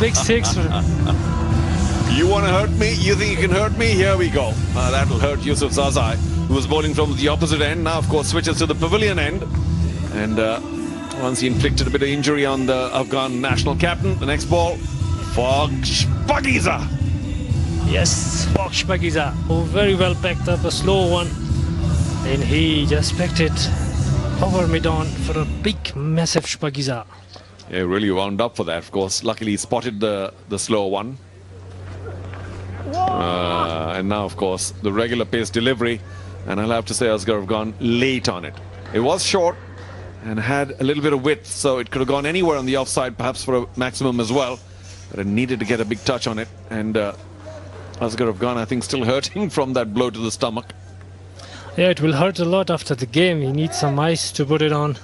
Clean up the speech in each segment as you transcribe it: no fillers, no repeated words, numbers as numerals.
big six. You want to hurt me? You think you can hurt me? Here we go. That'll hurt Yusuf Zazai, who was bowling from the opposite end. Now, of course, switches to the pavilion end. And once he inflicted a bit of injury on the Afghan national captain, the next ball, Balkh Legends. Yes, Balkh Legends. Oh, very well packed up, a slow one. And he just packed it over mid-on for a big, massive Shpagiza. Yeah, really wound up for that, of course. Luckily, he spotted the slow one. And now, of course, the regular pace delivery. And I'll have to say Asghar have gone late on it. It was short and had a little bit of width, so it could have gone anywhere on the offside, perhaps for a maximum as well. But it needed to get a big touch on it. And Asghar have gone, I think, still hurting from that blow to the stomach. Yeah, it will hurt a lot after the game. He needs some ice to put it on.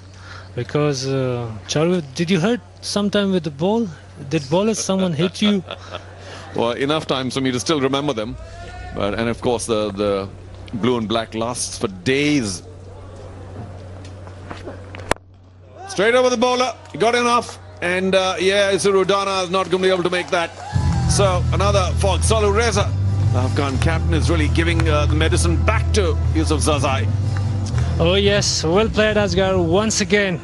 Because, Charu, did you hurt sometime with the ball? Did bowlers, someone hit you? Well, enough times for me to still remember them. And of course, the blue and black lasts for days. Straight over the bowler. He got enough. And yeah, Surudana is not going to be able to make that. So another for Salu Reza. The Afghan captain is really giving the medicine back to Yusuf Zazai. Oh yes, well played Asghar once again.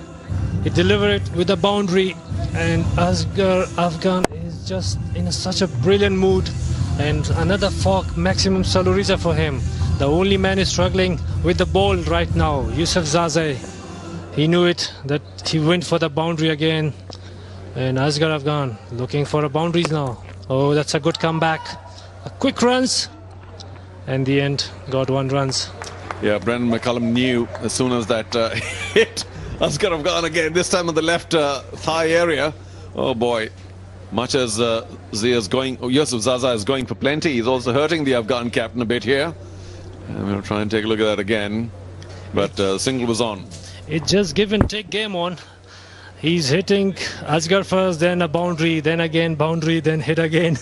He delivered it with a boundary, and Asghar Afghan is just in such a brilliant mood. And another fork maximum Saluriza for him. The only man is struggling with the ball right now, Yusuf Zazai. He knew it, that he went for the boundary again. And Asghar Afghan looking for a boundaries now. Oh, that's a good comeback. A quick runs, and the end got 1 runs. Yeah, Brendan McCullum knew as soon as that hit. Asghar Afghan again, this time on the left thigh area. Oh boy, much as Yusuf Zazai is going for plenty, he's also hurting the Afghan captain a bit here. And we'll try and take a look at that again. But single was on. It just give and take game on. He's hitting Asghar first, then a boundary, then again boundary, then hit again.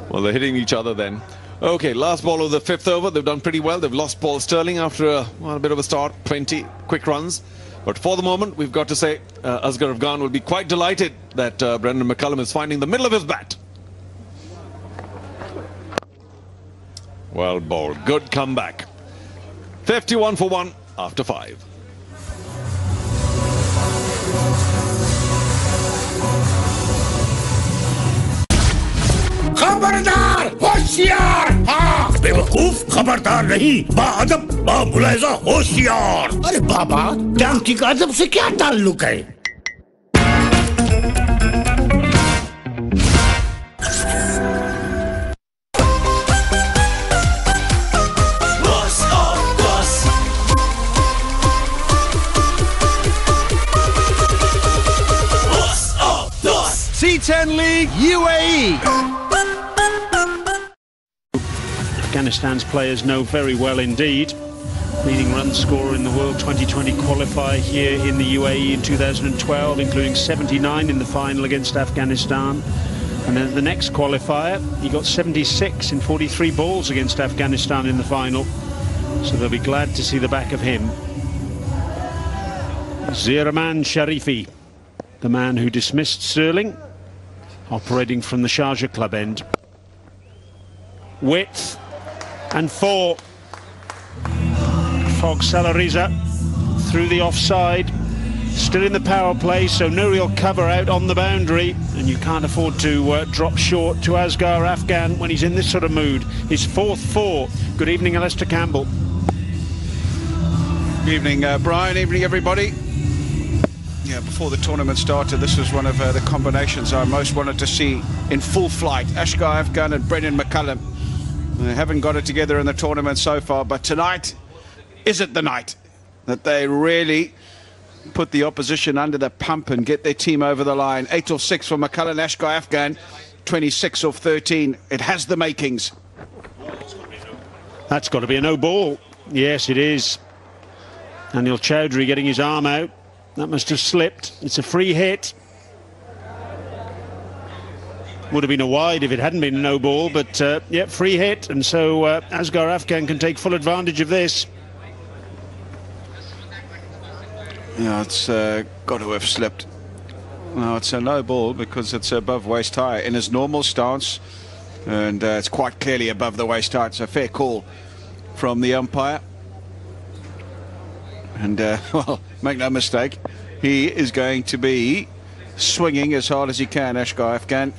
Well, they're hitting each other then. Okay, last ball of the 5th over. They've done pretty well. They've lost Paul Sterling after a bit of a start, 20 quick runs. But for the moment, we've got to say Asghar Afghan will be quite delighted that Brendan McCullum is finding the middle of his bat. Well bowled. Good comeback. 51 for 1 after 5. खबरदार होशियार हाँ बेवकूफ खबरदार नहीं बाअदब बामुलाहिजा होशियार अरे बाबा डांकी का अदब से क्या ताल्लुक है C10 League UAE. Afghanistan's players know very well indeed. Leading run scorer in the World 2020 qualifier here in the UAE in 2012, including 79 in the final against Afghanistan. And then the next qualifier, he got 76 in 43 balls against Afghanistan in the final. So they'll be glad to see the back of him. Ziraman Sharifi, the man who dismissed Sterling, operating from the Sharjah club end. Width and 4. Balkh Salariza through the offside, still in the power play, so no real cover out on the boundary, and you can't afford to drop short to Asghar Afghan when he's in this sort of mood. His 4th 4. Good evening, Alistair Campbell. Good evening, Brian. Evening, everybody. Yeah, before the tournament started, this was one of the combinations I most wanted to see in full flight. Asghar Afghan and Brendan McCullum. They haven't got it together in the tournament so far, but tonight, is it the night that they really put the opposition under the pump and get their team over the line? 8 off 6 for McCullum. Asghar Afghan, 26 off 13. It has the makings. That's got to be a no ball. Yes, it is. Anil Chowdhury getting his arm out. That must have slipped. It's a free hit. Would have been a wide if it hadn't been a no ball, but yeah, free hit, and so Asghar Afghan can take full advantage of this. Yeah, it's got to have slipped. No, it's a no ball because it's above waist high in his normal stance, and it's quite clearly above the waist high. It's a fair call from the umpire. And, well, make no mistake, he is going to be swinging as hard as he can, Ashgar Afghan.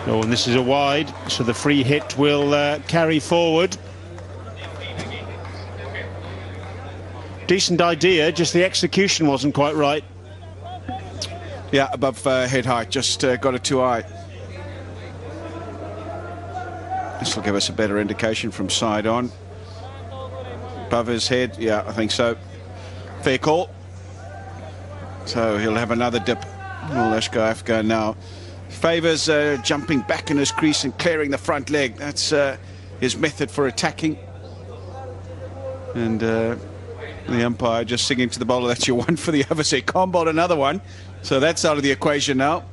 Oh, and this is a wide, so the free hit will carry forward. Decent idea, just the execution wasn't quite right. Yeah, above head height, just got it too high. This will give us a better indication from side on. Above his head, yeah, I think so. Fair call. So he'll have another dip. Well, Ashgar Afghan now favours jumping back in his crease and clearing the front leg. That's his method for attacking. And the umpire just singing to the bowler, that's your one for the over, so he can't bowl another one. So that's out of the equation now.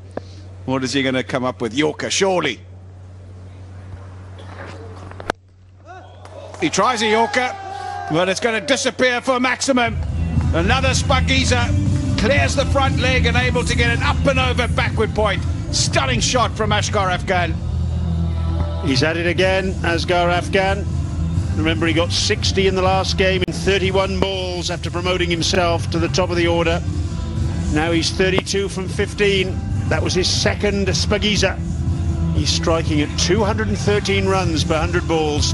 What is he going to come up with? Yorker, surely. He tries a Yorker, but it's going to disappear for maximum. Another Spagiza clears the front leg and able to get an up and over backward point. Stunning shot from Ashgar Afghan. He's at it again, Ashgar Afghan. Remember, he got 60 in the last game in 31 balls after promoting himself to the top of the order. Now he's 32 from 15. That was his second Spagiza. He's striking at 213 runs per 100 balls.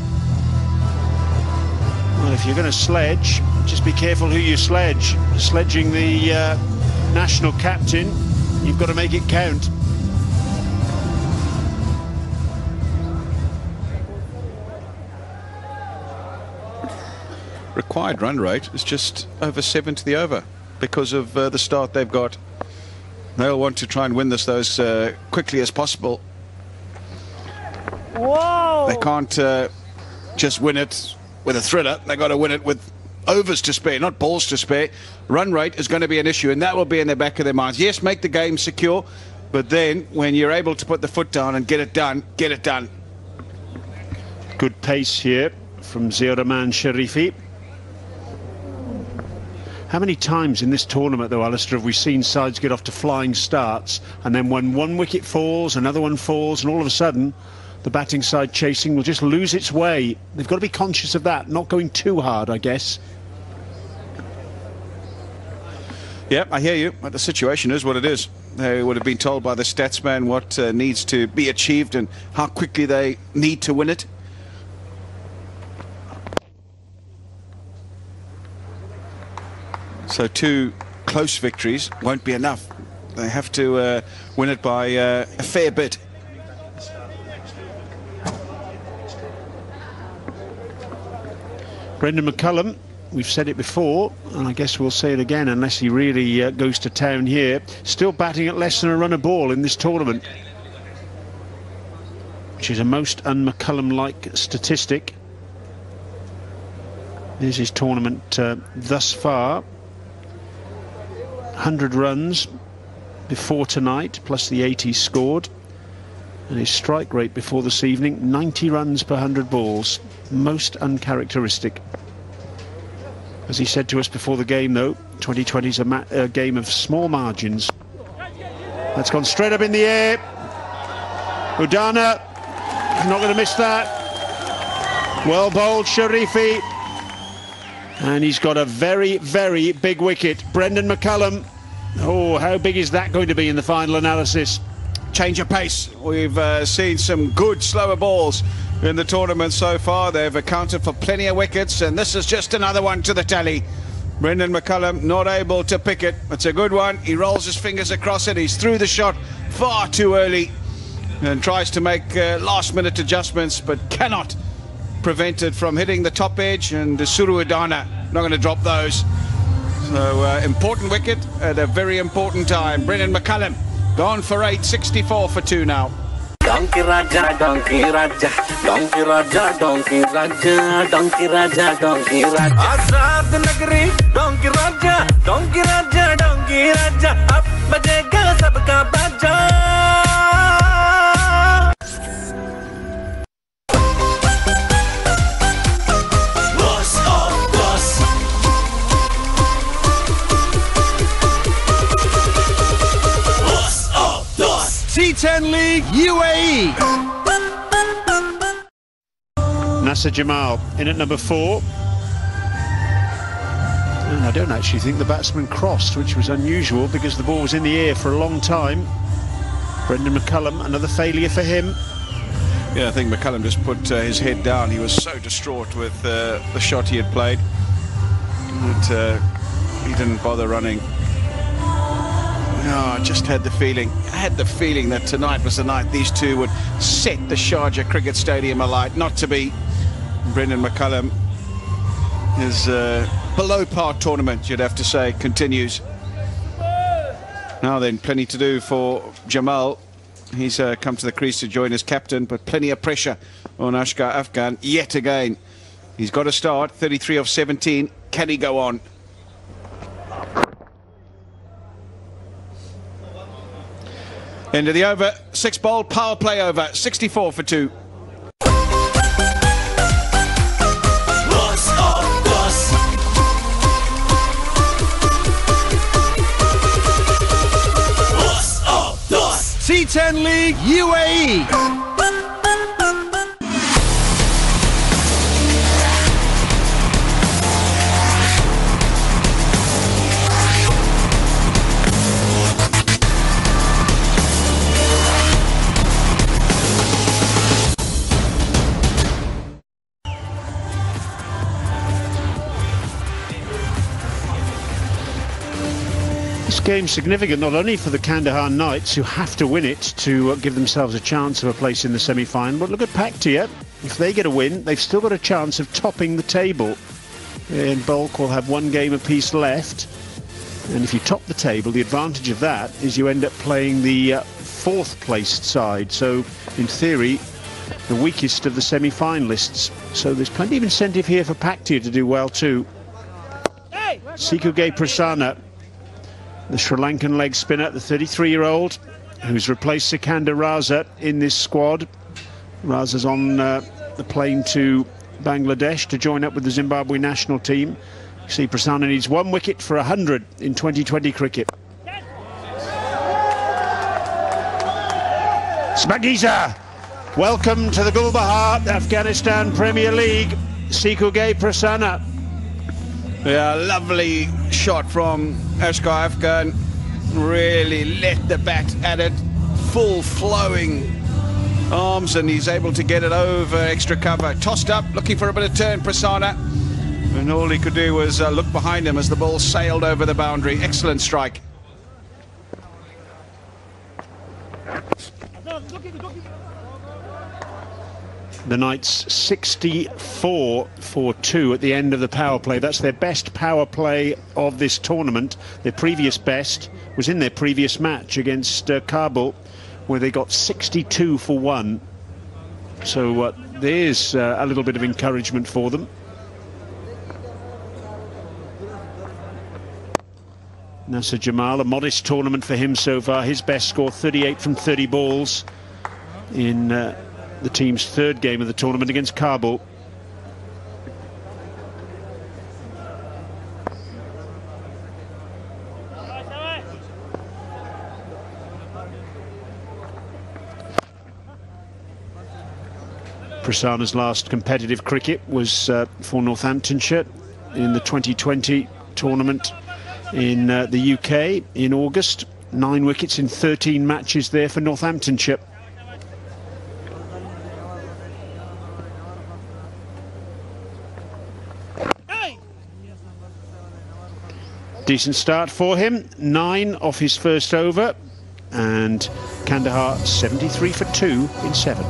Well, if you're going to sledge, just be careful who you sledge. Sledging the national captain, you've got to make it count. Required run rate is just over 7 to the over because of the start they've got. They'll want to try and win this as quickly as possible. Whoa! They can't just win it with a thriller. They've got to win it with overs to spare, not balls to spare. Run rate is going to be an issue, and that will be in the back of their minds. Yes, make the game secure, but then when you're able to put the foot down and get it done, get it done. Good pace here from Ziaur Rahman Sharifi. How many times in this tournament, though, Alistair, have we seen sides get off to flying starts, and then when one wicket falls, another one falls, and all of a sudden the batting side chasing will just lose its way? They've got to be conscious of that, not going too hard, I guess. Yeah, I hear you, but the situation is what it is. They would have been told by the statsman what needs to be achieved and how quickly they need to win it. So 2 close victories won't be enough. They have to win it by a fair bit. Brendan McCullum, we've said it before, and I guess we'll say it again unless he really goes to town here, still batting at less than a run a ball in this tournament, which is a most un-McCullum-like statistic. Here's his tournament thus far. 100 runs before tonight, plus the 80 scored. And his strike rate before this evening, 90 runs per 100 balls. Most uncharacteristic. As he said to us before the game, though, 2020 is a game of small margins. That's gone straight up in the air. Udana, not going to miss that. Well bowled, Sharifi. And he's got a very, very big wicket. Brendan McCullum. Oh, how big is that going to be in the final analysis? Change of pace. We've seen some good slower balls in the tournament so far. They've accounted for plenty of wickets, and this is just another one to the tally. Brendan McCullum not able to pick it. It's a good one. He rolls his fingers across it. He's through the shot far too early and tries to make last-minute adjustments, but cannot prevent it from hitting the top edge. And Suru Udana not going to drop those. So important wicket at a very important time. Brendan McCullum gone for 8, 64 for 2 now. Donkey Raja, Donkey Raja, Donkey Raja, Donkey Raja, Donkey Raja, Donkey Raja. Azad Nagari, Donkey Raja, Donkey Raja, Donkey Raja. Ab bajega sabka baja. Boss of boss. C10 League UAE. Nasser Jamal in at number 4. And I don't actually think the batsman crossed, which was unusual because the ball was in the air for a long time. Brendan McCullum, another failure for him. Yeah, I think McCullum just put his head down. He was so distraught with the shot he had played that he didn't bother running. No, I just had the feeling. I had the feeling that tonight was the night these two would set the Sharjah Cricket Stadium alight. Not to be. Brendan McCullum, his below par tournament, you'd have to say, continues. Now then, plenty to do for Jamal. He's come to the crease to join his captain, but plenty of pressure on Ashgar Afghan yet again. He's got to start, 33 of 17. Can he go on? End of the over, 6-ball, power play over, 64 for 2. C10 League UAE. This game's significant not only for the Kandahar Knights, who have to win it to give themselves a chance of a place in the semi-final, but look at Paktia. If they get a win, they've still got a chance of topping the table. And Balkh will have one game apiece left. And if you top the table, the advantage of that is you end up playing the 4th placed side. So, in theory, the weakest of the semi-finalists. So there's plenty of incentive here for Paktia to do well too. Sikugay Prasanna, the Sri Lankan leg spinner, the 33-year-old, who's replaced Sikandar Raza in this squad. Raza's on the plane to Bangladesh to join up with the Zimbabwe national team. You see, Prasanna needs 1 wicket for 100 in 2020 cricket. Smagiza, welcome to the Gulbahar Afghanistan Premier League. Sikugay Prasanna. Yeah, lovely shot from Ashgar Afghan. Really let the bat at it. Full flowing arms, and he's able to get it over extra cover. Tossed up, looking for a bit of turn, Prasanna. And all he could do was look behind him as the ball sailed over the boundary. Excellent strike. The Knights 64 for 2 at the end of the power play. That's their best power play of this tournament. Their previous best was in their previous match against Kabul, where they got 62 for 1. So there's a little bit of encouragement for them. Nasser Jamal, a modest tournament for him so far. His best score, 38 from 30 balls in the team's 3rd game of the tournament against Kabul. Prasanna's last competitive cricket was for Northamptonshire in the 2020 tournament in the UK in August. 9 wickets in 13 matches there for Northamptonshire. Decent start for him, 9 off his first over, and Kandahar 73 for 2 in 7.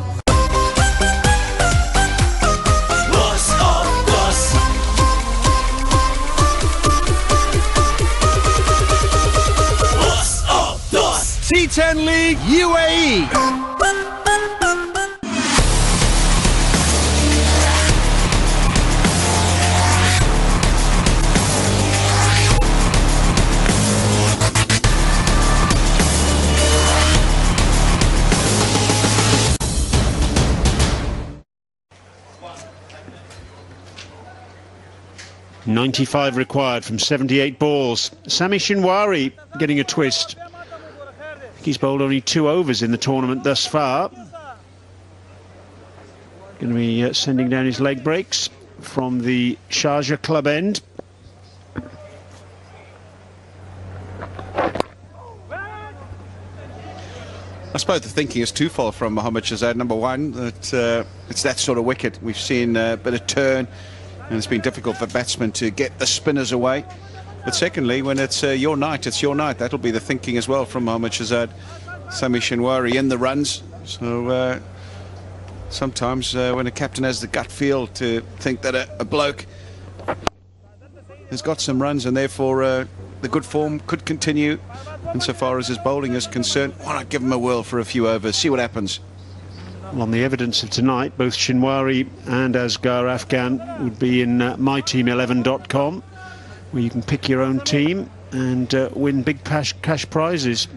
C10 League UAE. .95 required from 78 balls. Sami Shinwari getting a twist. He's bowled only 2 overs in the tournament thus far. Going to be sending down his leg breaks from the Sharjah club end. I suppose the thinking is twofold from Mohammad Shahzad. Number one, that it's that sort of wicket. We've seen a bit of turn, and it's been difficult for batsmen to get the spinners away. But secondly, when it's your night, it's your night. That'll be the thinking as well from Mohammad Shahzad. Sami Shinwari in the runs. So sometimes when a captain has the gut feel to think that a bloke has got some runs and therefore the good form could continue, insofar as his bowling is concerned, why not give him a whirl for a few overs, see what happens. Well, on the evidence of tonight, both Shinwari and Asghar Afghan would be in myteam11.com, where you can pick your own team and win big cash prizes.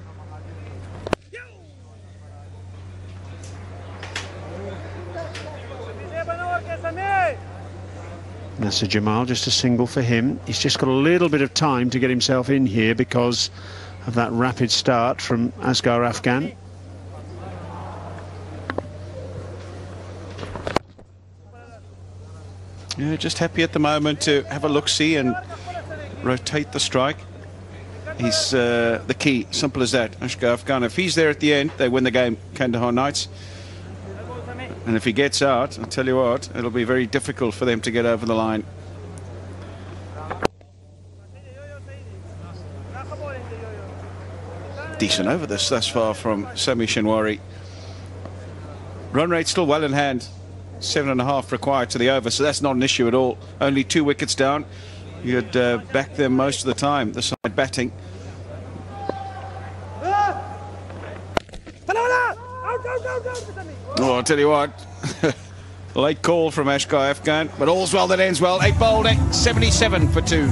Nasser Jamal, just a single for him. He's just got a little bit of time to get himself in here because of that rapid start from Asghar Afghan. Yeah, just happy at the moment to have a look-see and rotate the strike. He's the key, simple as that. Asghar Afghan, if he's there at the end, they win the game, Kandahar Knights. And if he gets out, I'll tell you what, it'll be very difficult for them to get over the line. Decent over this thus far from Sami Shinwari. Run rate still well in hand. 7.5 required to the over, so that's not an issue at all. Only 2 wickets down. You'd back them most of the time, the side batting. Oh, I'll tell you what, late call from Asghar Afghan, but all's well that ends well. 8 bowled, 77 for 2.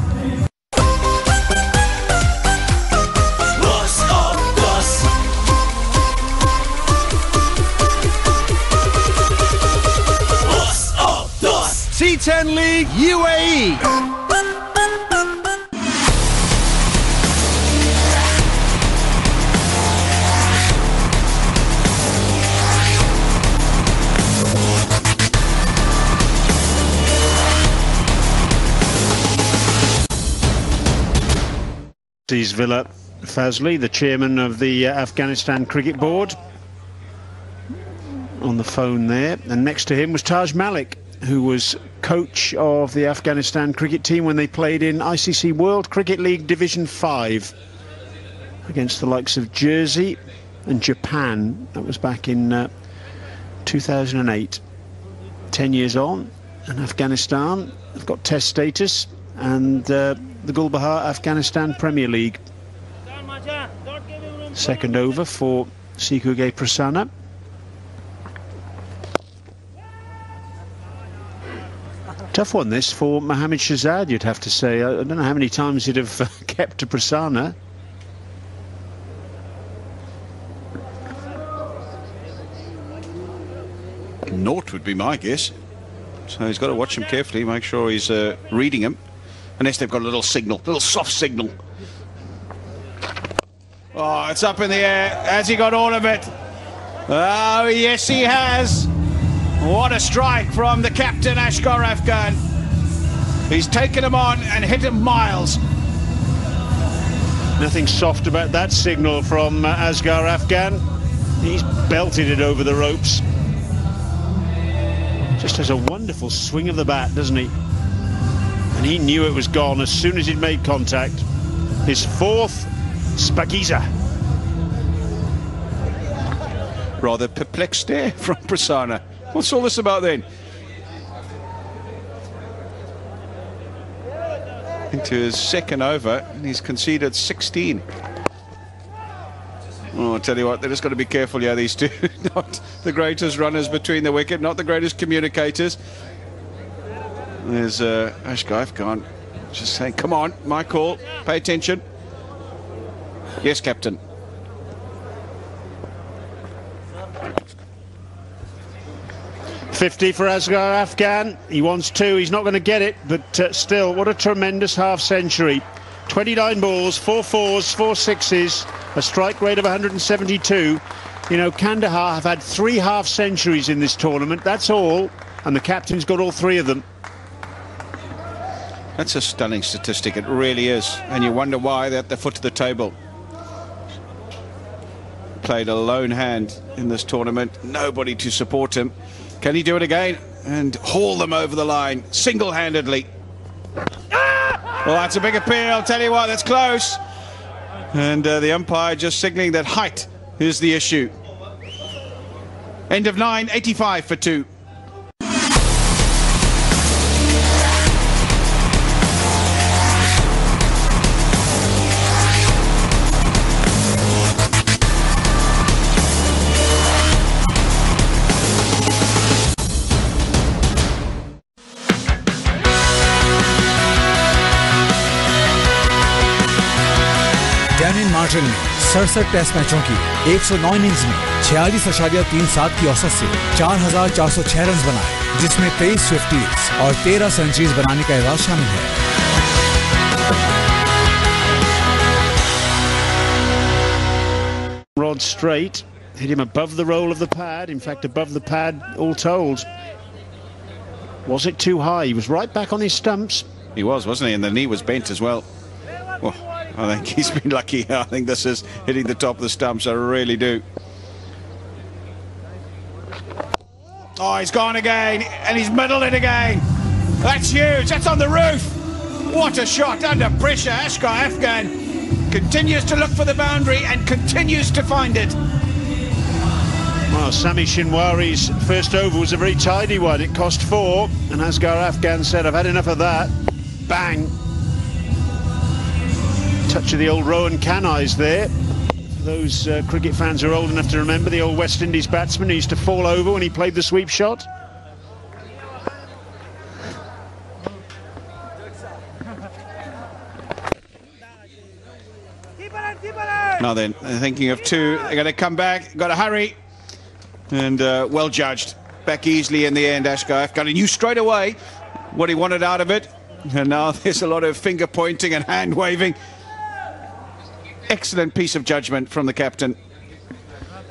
C10 League UAE. Villa Fazli, the chairman of the Afghanistan Cricket Board, on the phone there, and next to him was Taj Malik, who was coach of the Afghanistan cricket team when they played in ICC World Cricket League Division 5 against the likes of Jersey and Japan. That was back in 2008. 10 years on, and Afghanistan have got test status and the Gulbahar Afghanistan Premier League. Second over for Sikuge Prasanna. Tough one this for Mohammad Shahzad, you'd have to say. I don't know how many times he'd have kept to Prasanna. Naught would be my guess. So he's got to watch him carefully, make sure he's reading him. Unless they've got a little signal, little soft signal. Oh, it's up in the air. Has he got all of it? Oh, yes, he has. What a strike from the captain, Asghar Afghan. He's taken him on and hit him miles. Nothing soft about that signal from Asghar Afghan. He's belted it over the ropes. Just has a wonderful swing of the bat, doesn't he? And he knew it was gone as soon as he'd made contact. His 4th Spagiza. Rather perplexed there from Prasanna. What's all this about then? Into his second over, and he's conceded 16. Oh, I'll tell you what, they're just got to be careful, yeah, these two. Not the greatest runners between the wicket, not the greatest communicators. There's Asghar Afghan just saying, come on, my call, pay attention. Yes, captain. .50 for Asghar Afghan. He wants 2, he's not going to get it, but still, what a tremendous half-century. 29 balls, 4 fours, 4 sixes, a strike rate of 172. You know, Kandahar have had 3 half-centuries in this tournament, that's all, and the captain's got all 3 of them. That's a stunning statistic, it really is. And you wonder why they're at the foot of the table. Played a lone hand in this tournament, nobody to support him. Can he do it again and haul them over the line single-handedly? Well, that's a big appeal, I'll tell you what, that's close. And the umpire just signalling that height is the issue. End of 9, 85 for 2. Martin ने 67 test मैचों की 109 innings में 46.37 की औसत से 4,406 run बनाए, जिसमें 23 50s और 13 सेंचुरीज बनाने का एजाज शामिल है। Rod straight, hit him above the roll of the pad, in fact above the pad all told. Was it too high? He was right back on his stumps. He was, wasn't he? And the knee was bent as well. Well, I think he's been lucky. I think this is hitting the top of the stumps, I really do. Oh, he's gone again, and he's middled it again. That's huge, that's on the roof. What a shot under pressure. Ashgar Afghan continues to look for the boundary and continues to find it. Well, Sami Shinwari's first over was a very tidy one. It cost 4, and Ashgar Afghan said, I've had enough of that. Bang. Touch of the old Rowan Caneyes there. For those cricket fans who are old enough to remember the old West Indies batsman who used to fall over when he played the sweep shot. Now then, they're thinking of 2. They're going to come back, got to hurry. And well judged. Back easily in the end, Ashgar Afghan. He knew straight away what he wanted out of it. And now there's a lot of finger pointing and hand waving. Excellent piece of judgment from the captain.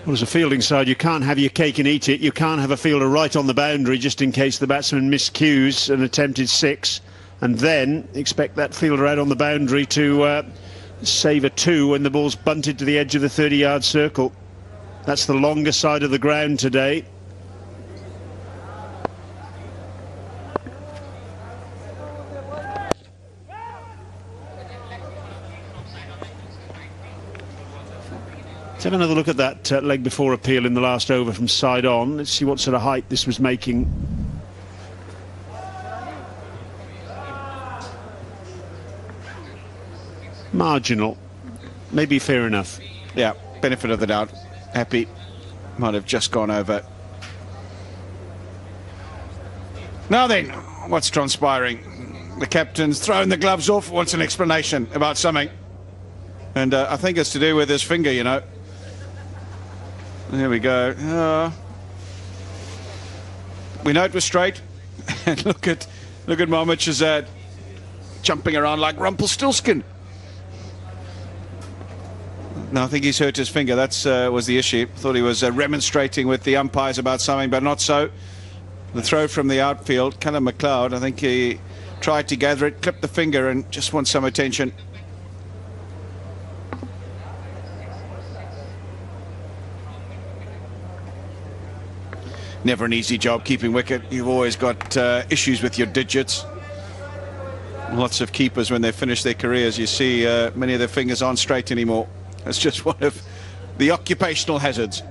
Well, as a fielding side, you can't have your cake and eat it. You can't have a fielder right on the boundary just in case the batsman miscues an attempted 6, and then expect that fielder out on the boundary to save a 2 when the ball's bunted to the edge of the 30-yard circle. That's the longer side of the ground today. Let's have another look at that leg before appeal in the last over from side on. Let's see what sort of height this was making. Marginal. Maybe fair enough. Yeah, benefit of the doubt. Happy. Might have just gone over. Now then, what's transpiring? The captain's thrown the gloves off, wants an explanation about something. And I think it's to do with his finger, you know. There we go. We know it was straight. And look at Mohammad Shahzad jumping around like Rumpelstiltskin. No, I think he's hurt his finger. That was the issue. Thought he was remonstrating with the umpires about something, but not so. The throw from the outfield, Callum McLeod, I think he tried to gather it, clipped the finger, and just wants some attention. Never an easy job keeping wicket. You've always got issues with your digits. Lots of keepers, when they finish their careers, you see many of their fingers aren't straight anymore. It's just one of the occupational hazards.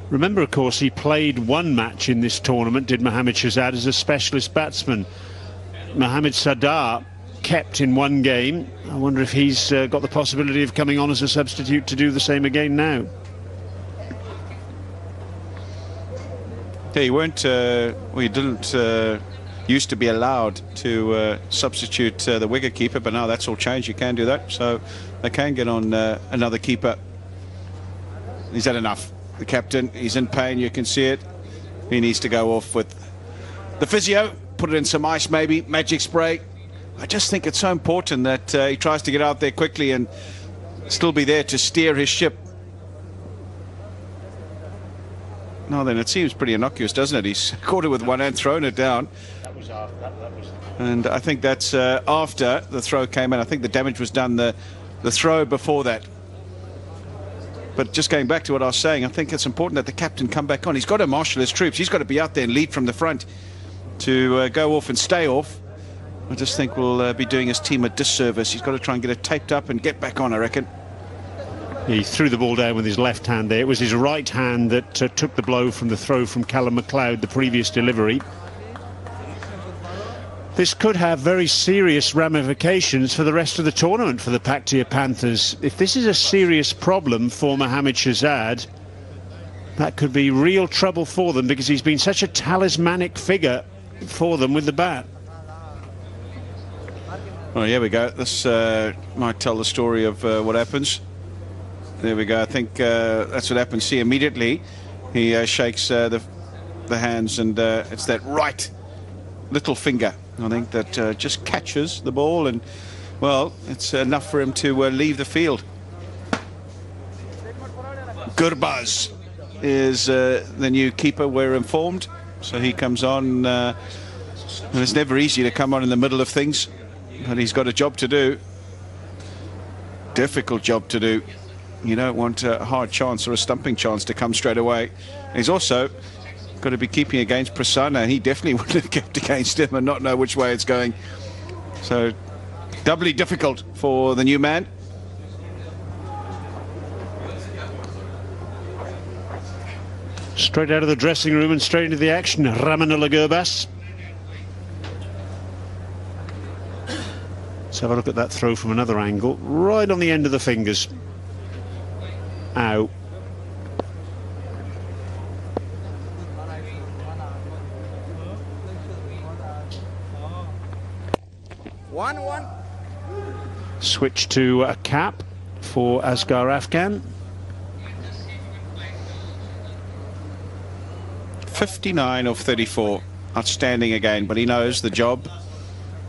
Remember, of course, he played one match in this tournament, did Mohammad Shahzad, as a specialist batsman. Mohammad Sadar kept in one game. I wonder if he's got the possibility of coming on as a substitute to do the same again now. Yeah, he weren't, well, he didn't used to be allowed to substitute the wicket-keeper, but now that's all changed. You can do that, so they can get on another keeper. He's had enough. The captain, he's in pain, you can see it. He needs to go off with the physio, put it in some ice maybe, magic spray, I just think it's so important that he tries to get out there quickly and still be there to steer his ship. No, then it seems pretty innocuous, doesn't it? He's caught it with one hand, thrown it down. And I think that's after the throw came in. I think the damage was done the throw before that. But just going back to what I was saying, I think it's important that the captain come back on. He's got to marshal his troops. He's got to be out there and lead from the front to go off and stay off. I just think we'll be doing his team a disservice. He's got to try and get it taped up and get back on, I reckon. He threw the ball down with his left hand there. It was his right hand that took the blow from the throw from Callum McLeod, the previous delivery. This could have very serious ramifications for the rest of the tournament for the Paktia Panthers. If this is a serious problem for Mohamed Shahzad, that could be real trouble for them, because he's been such a talismanic figure for them with the bat. Oh, here we go. This might tell the story of what happens. There we go. I think that's what happens. See, immediately he shakes the hands, and it's that right little finger, I think, that just catches the ball, and, well, it's enough for him to leave the field. Gurbaz is the new keeper, we're informed. So he comes on, and it's never easy to come on in the middle of things, but he's got a job to do. Difficult job to do. You don't want a hard chance or a stumping chance to come straight away. He's also got to be keeping against Prasanna. He definitely wouldn't have kept against him and not know which way it's going. So doubly difficult for the new man. Straight out of the dressing room and straight into the action, Ramanullah Gurbaz. Let's have a look at that throw from another angle, right on the end of the fingers. Ow. One. Switch to a cap for Asghar Afghan. 59 of 34. Outstanding again, but he knows the job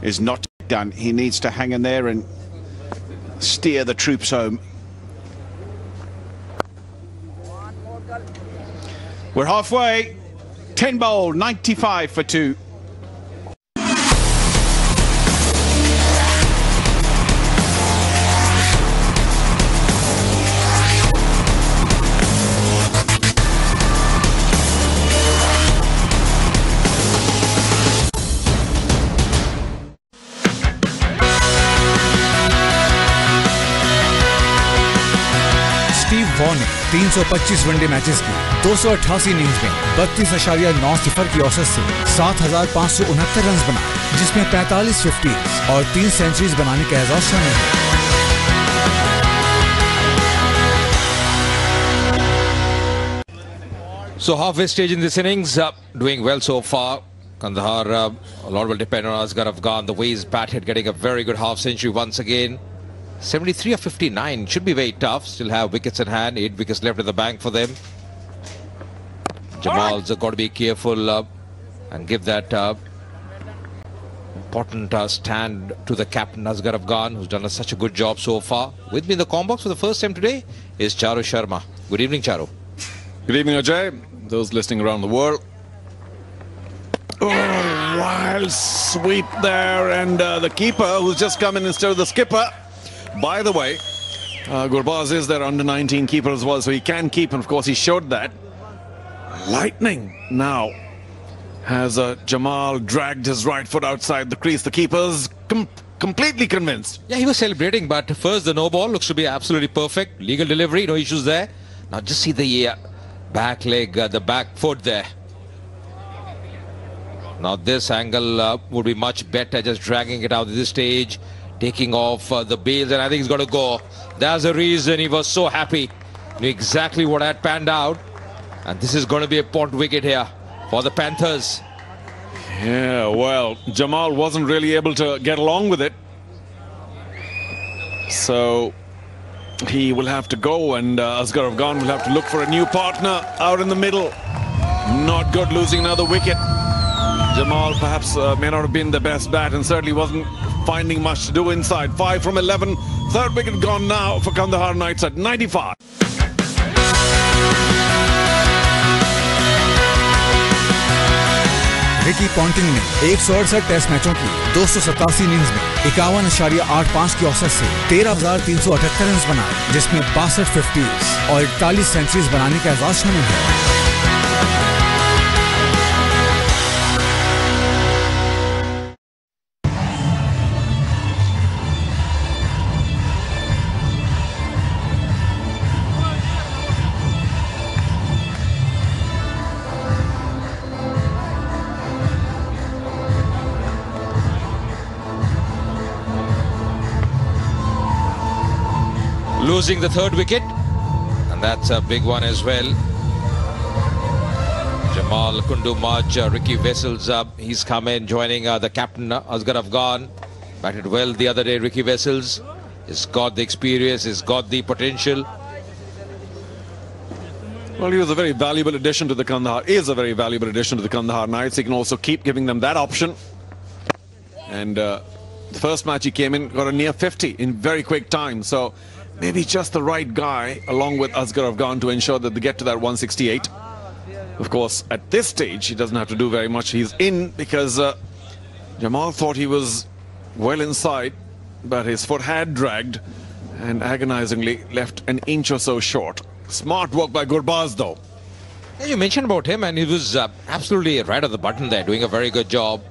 is not done. He needs to hang in there and steer the troops home. We're halfway. 10 bowl, 95 for 2. Von ने 325 one day matches की 288 innings में 32.9 की औसत से 7,569 run बनाए, जिसमें 45 50s और 3 centuries बनाने का एजाज शामिल है। So halfway stage in this innings, doing well so far. Kandahar, a lot will depend on Asghar Afghan. The way he's batted, getting a very good half century once again. 73 of 59 should be very tough. Still have wickets in hand. 8 wickets left in the bank for them. Jamal's got to be careful and give that important stand to the captain Asghar Afghan, who's done such a good job so far. With me in the com box for the first time today is Charu Sharma. Good evening, Charu. Good evening, Ajay. Those listening around the world. Oh, wild sweep there, and the keeper who's just come in instead of the skipper. By the way, Gurbaz is their under-19 keeper as well, so he can keep, and of course he showed that. Lightning now has Jamal dragged his right foot outside the crease. The keeper's completely convinced. Yeah, he was celebrating, but first the no ball looks to be absolutely perfect. Legal delivery, no issues there. Now just see the back leg, the back foot there. Now this angle would be much better, just dragging it out at this stage. Taking off the bails, and I think he's got to go. That's the reason he was so happy. Knew exactly what had panned out. And this is going to be a important wicket here for the Panthers. Yeah, well, Jamal wasn't really able to get along with it. So he will have to go, and Asghar Afghan will have to look for a new partner out in the middle. Not good, losing another wicket. Jamal perhaps may not have been the best bat, and certainly wasn't finding much to do inside. 5 from 11. Third wicket gone now for Kandahar Knights at 95. Ricky Ponting ने 168 test मैचों की 287 innings में 51.85 की औसत से 13,378 run बनाए, जिसमें 62 fifties और 41 सेंचुरीज बनाने का एजाज शामिल है। Losing the third wicket, and that's a big one as well. Jamal Kundu Maj, Ricky Wessels, he's come in joining the captain Asghar Afghan. Batted well the other day. Ricky Wessels has got the experience, he's got the potential. Well, he was a very valuable addition to the Kandahar, is a very valuable addition to the Kandahar Knights. He can also keep giving them that option. And the first match he came in, got a near 50 in very quick time. So maybe just the right guy along with Asghar Afghan to ensure that they get to that 168. Of course, at this stage, he doesn't have to do very much. He's in because Jamal thought he was well inside, but his foot had dragged and agonizingly left an inch or so short. Smart work by Gurbaz, though. Yeah, you mentioned about him, and he was absolutely right at the button there, doing a very good job.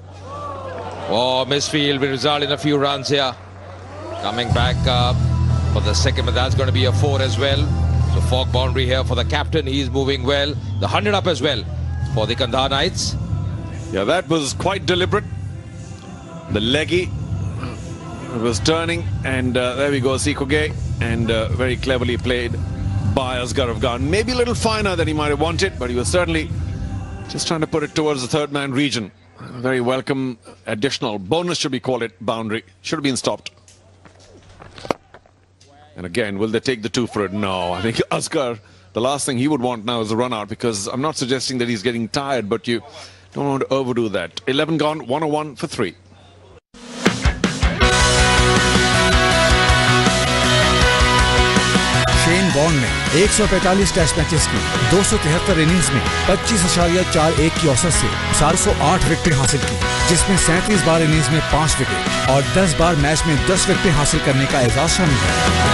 Oh, misfield will result in a few runs here. Coming back for the second, but that's going to be a 4 as well. So fork boundary here for the captain. He's moving well. The 100 up as well for the Kandahar Knights. Yeah, that was quite deliberate. The leggy was turning, and there we go, Sikoge, and very cleverly played by Asghar Afghan. Maybe a little finer than he might have wanted, but he was certainly just trying to put it towards the third man region. A very welcome additional bonus, should we call it, boundary. Should have been stopped. And again, will they take the 2 for it? No, I think Asghar, the last thing he would want now is a run out, because I'm not suggesting that he's getting tired, but you don't want to overdo that. 11 gone, 101 for 3. Shane bond ने 145 test matches की 273 innings में 25.41 की औसत से 408 wicket हासिल की, जिसमें 37 बार innings में 5 विकेट और 10 बार मैच में 10 विकेट हासिल करने का एजाज शामिल है।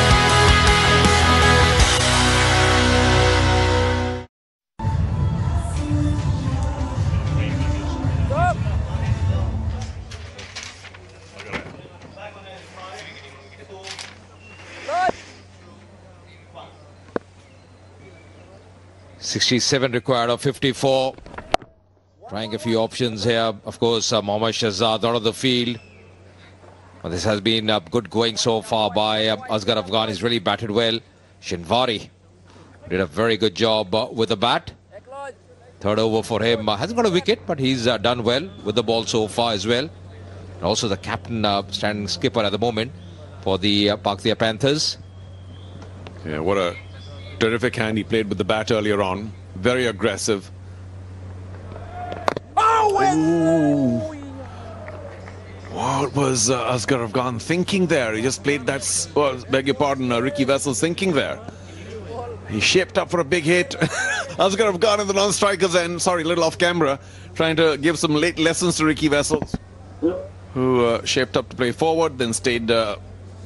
.67 required of 54. Trying a few options here. Of course, Mohammad Shahzad out of the field. But this has been good going so far by Asghar Afghan. He's really batted well. Shinwari did a very good job with the bat. Third over for him. Hasn't got a wicket, but he's done well with the ball so far as well. And also the captain, standing skipper at the moment for the Balkh Panthers. Yeah, what a terrific hand he played with the bat earlier on. Very aggressive. Ooh. What was Asghar Afghan thinking there? He just played that, beg your pardon, Ricky Wessels thinking there. He shaped up for a big hit. Asghar Afghan in the non-strikers end, sorry, a little off camera, trying to give some late lessons to Ricky Wessels, who shaped up to play forward, then stayed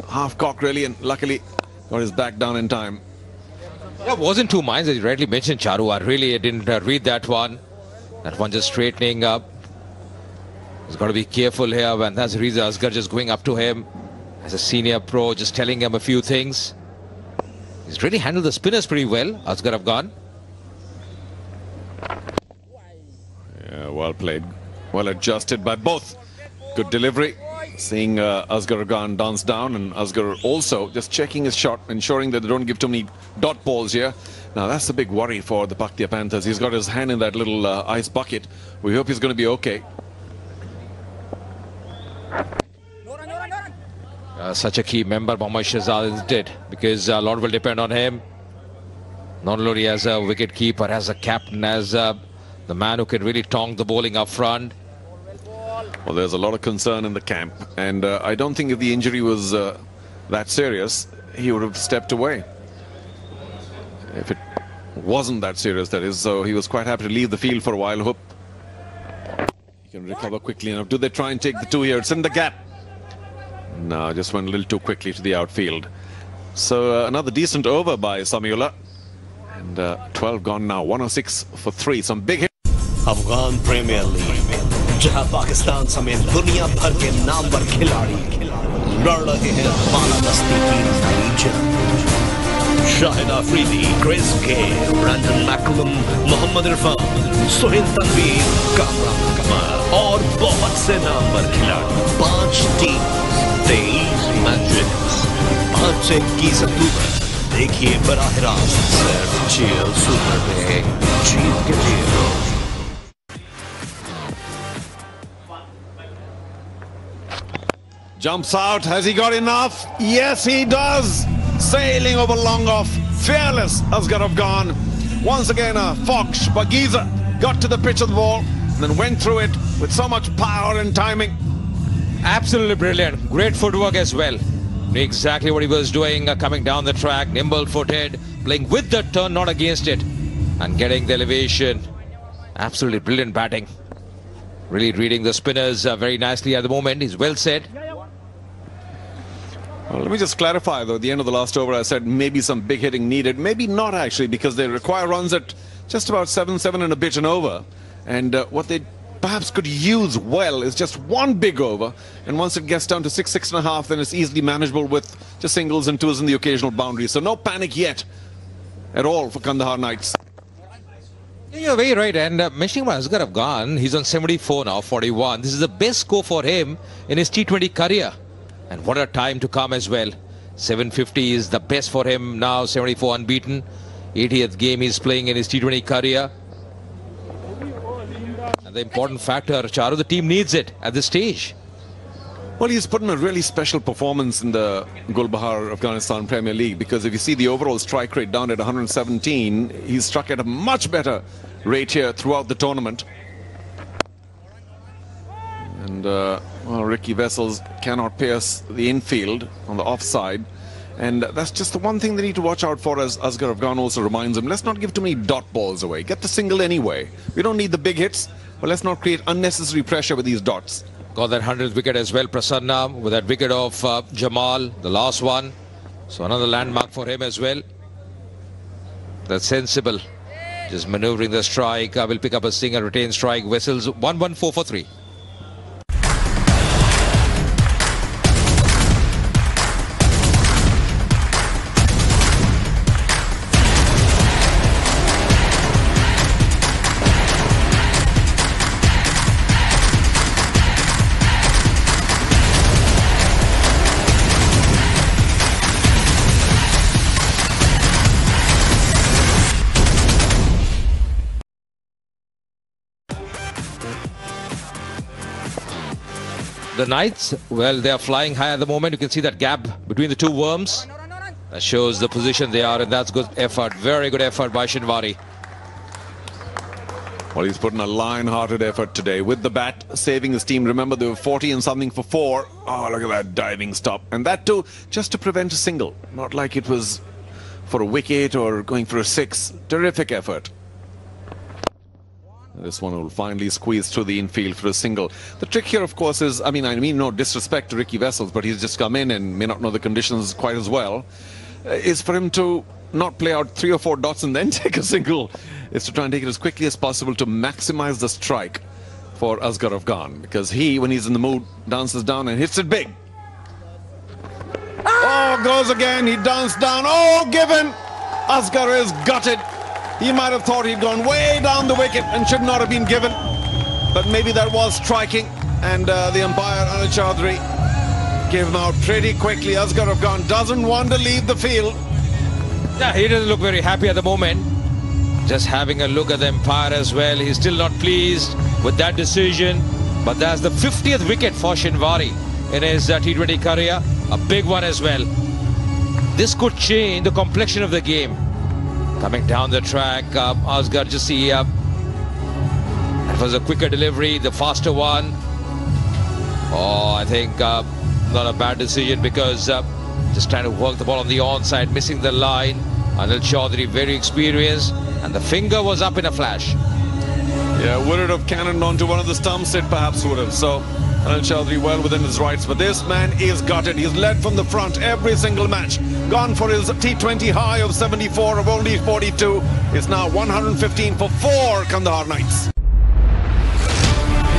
half cock really, and luckily got his back down in time. Yeah, wasn't two minds, as you rightly mentioned, Charu. I really didn't read that one. That one just straightening up. He's got to be careful here, and that's the reason Asghar just going up to him as a senior pro, just telling him a few things. He's really handled the spinners pretty well, Asghar Afghan. Yeah, well played. Well adjusted by both. Good delivery. Seeing Asghar Afghan dance down, and Asghar also just checking his shot, ensuring that they don't give too many dot balls here. Now that's the big worry for the Balkh Panthers. He's got his hand in that little ice bucket. We hope he's going to be okay. Such a key member Mohammad Shahzad did, because a lot will depend on him. Not only as a wicket keeper, as a captain, as the man who can really tonk the bowling up front. Well, there's a lot of concern in the camp, and I don't think if the injury was that serious, he would have stepped away. If it wasn't that serious, that is, so he was quite happy to leave the field for a while. Hope he can recover quickly enough. Do they try and take the two here? It's in the gap. No, just went a little too quickly to the outfield. So another decent over by Samiullah. And 12 gone now, 106 for 3. Some big hits. Afghan premier league, जहां पाकिस्तान समेत दुनिया भर के नामवर खिलाड़ी लड़ रहे हैं बालादस्ती की नई जंग। Shahid Afridi, Chris Gayle, Brendon McCullum, Mohammad Irfan, Sohail Tanvir, Kamran कमाल और बहुत से नामवर खिलाड़ी। 5 टीम, 23 मैचेस, 5 से 21 अक्टूबर। देखिए बराह रास्त सिर्फ जियो सुपर पे जीत के जियो। Jumps out. Has he got enough? Yes, he does. Sailing over long off. Fearless Asghar Afghan. Once again, a fox, Bagiza, got to the pitch of the ball and then went through it with so much power and timing. Absolutely brilliant. Great footwork as well. Knew exactly what he was doing, coming down the track, nimble-footed, playing with the turn, not against it, and getting the elevation. Absolutely brilliant batting. Really reading the spinners very nicely at the moment. He's well set. Well, let me just clarify, though. At the end of the last over, I said maybe some big hitting needed. Maybe not, actually, because they require runs at just about 7 and a bit and over. And what they perhaps could use well is just one big over. And once it gets down to 6 and a half, then it's easily manageable with just singles and twos and the occasional boundary. So no panic yet at all for Kandahar Knights. You're very right. And mentioning about Asghar Afghan, he's on 74 now, 41. This is the best score for him in his T20 career. And what a time to come as well. 750 is the best for him now, 74 unbeaten. 80th game he's playing in his T20 career. And the important factor, Charu, the team needs it at this stage. Well, he's put in a really special performance in the Gulbahar Afghanistan Premier League, because if you see the overall strike rate down at 117, he's struck at a much better rate here throughout the tournament. And well, Ricky Vessels cannot pierce the infield on the offside. And that's just the one thing they need to watch out for, as Asghar Afghan also reminds them. Let's not give too many dot balls away. Get the single anyway. We don't need the big hits, but let's not create unnecessary pressure with these dots. Got that 100th wicket as well, Prasanna, with that wicket of Jamal, the last one. So another landmark for him as well. That's sensible. Just maneuvering the strike. Will pick up a single, retain strike. Vessels 114 for 3. The Knights, well, they are flying high at the moment. You can see that gap between the two worms. That shows the position they are, and that's good effort. Very good effort by Shinwari. Well, he's put in a lion-hearted effort today with the bat, saving his team. Remember, they were 40 and something for 4. Oh, look at that diving stop. And that too, just to prevent a single. Not like it was for a wicket or going for a 6. Terrific effort. This one will finally squeeze through the infield for a single. The trick here, of course, is, I mean no disrespect to Ricky Vessels, but he's just come in and may not know the conditions quite as well, is for him to not play out 3 or 4 dots and then take a single. Is to try and take it as quickly as possible to maximize the strike for Asghar Afghan, because he, when he's in the mood, dances down and hits it big. Oh, goes again. He danced down. Oh, given. Asghar is gutted. He might have thought he'd gone way down the wicket and should not have been given. But maybe that was striking. And the umpire, Anil Chaudhary, gave him out pretty quickly. Asghar Afghan doesn't want to leave the field. Yeah, he doesn't look very happy at the moment. Just having a look at the umpire as well. He's still not pleased with that decision. But that's the 50th wicket for Shinwari in his T20 career. A big one as well. This could change the complexion of the game. Coming down the track, Asghar, just see, that was a quicker delivery, the faster one. Oh, I think not a bad decision because just trying to work the ball on the onside, missing the line. Anil Chaudhary very experienced, and the finger was up in a flash. Yeah, would it have cannoned onto one of the stumps? It perhaps would have. So Anil Chaudhary well within his rights, but this man is gutted. He's led from the front every single match. Gone for his T20 high of 74 of only 42. It's now 115 for 4 Kandahar Knights.